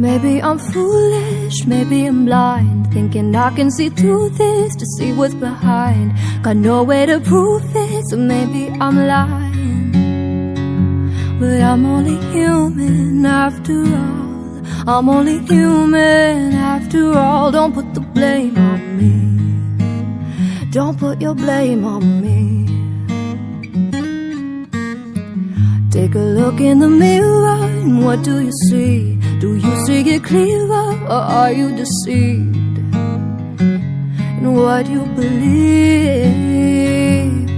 Maybe I'm foolish, maybe I'm blind, thinking I can see through this to see what's behind. Got no way to prove it, so maybe I'm lying. But I'm only human after all. I'm only human after all. Don't put the blame on me. Don't put your blame on me. Take a look in the mirror, and what do you see? Do you see it clearer, or are you deceived in what you believe?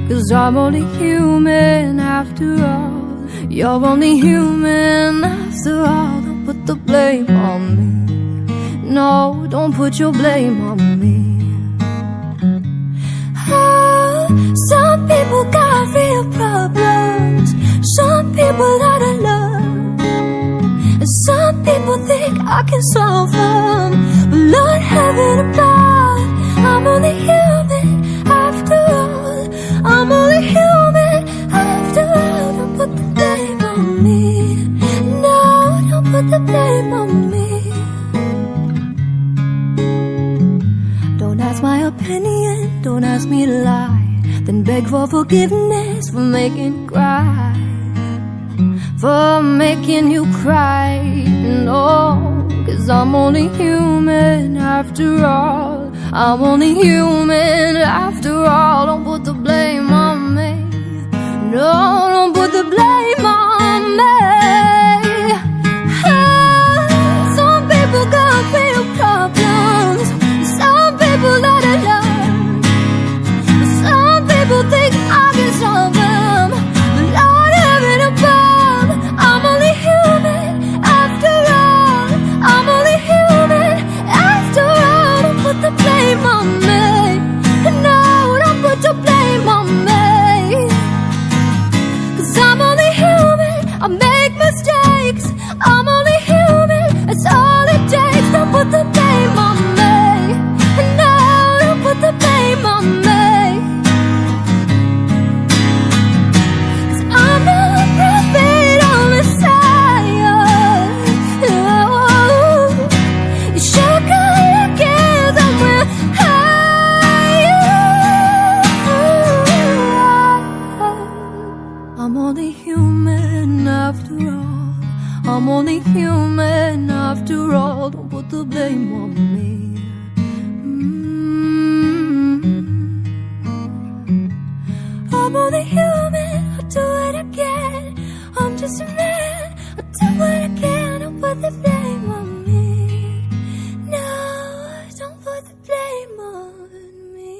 'Cause I'm only human after all. You're only human after all. Don't put the blame on me. No, don't put your blame on me. Oh, some people got real problems. Some people out of love. And some people think I can solve them. But Lord heaven above, I'm only human after all. I'm only human after all. Don't put the blame on me. No, don't put the blame on me. Don't ask my opinion, don't ask me to lie. Then beg for forgiveness for making you cry. For making you cry, no. 'Cause I'm only human after all. I'm only human after all. Don't put the blame on me. No, don't put the blame on me. Some people got real problems. Some people out of love. Some people think I can solve them. But Lord heaven above, I'm only human after all. I'm only human after all. Don't put the blame on me. No, don't put the blame on me. 'Cause I'm only human, I make mistakes. I'm only human, that's all it takes. Don't put the blame on me. No, don't put the blame on me. 'Cause I'm not a prophet or Messiah. Oh, you sure could get somewhere higher. I'm only human after all. I'm only human after all. Don't put the blame on me. I'm only human, I'll do it again. I'm just a man, I'll do it again. Don't put the blame on me. No, don't put the blame on me.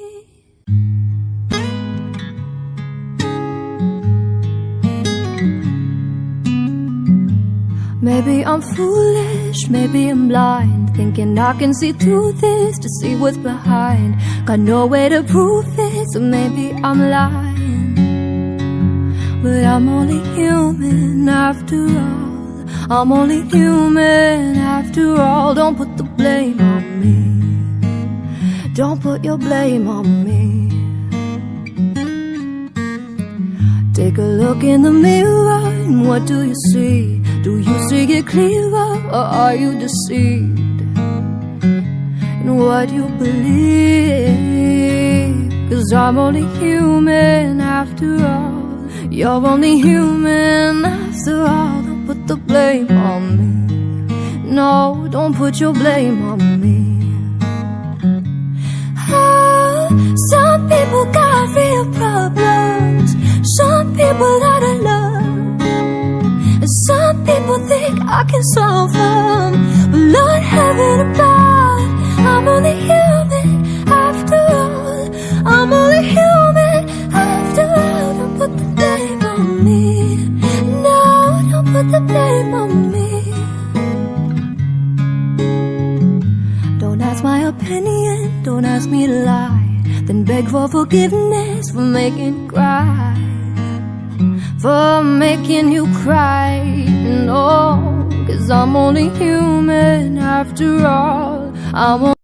Maybe I'm foolish, maybe I'm blind, thinking I can see through this to see what's behind. Got no way to prove it, so maybe I'm lying. But I'm only human after all. I'm only human after all. Don't put the blame on me. Don't put your blame on me. Take a look in the mirror, and what do you see? Do you see it clearer, or are you deceived in what you believe? 'Cause I'm only human after all. You're only human after all. Don't put the blame on me. No, don't put your blame on me. Oh, some people got real problems. Some people out of love. And some people think I can solve them. But Lord heaven above, I'm only human after all. I'm only human after all. Don't put the blame on me. No, don't put the blame on me. Don't ask my opinion, don't ask me to lie. Then beg for forgiveness for making you cry. For making you cry, no. 'Cause I'm only human after all. I'm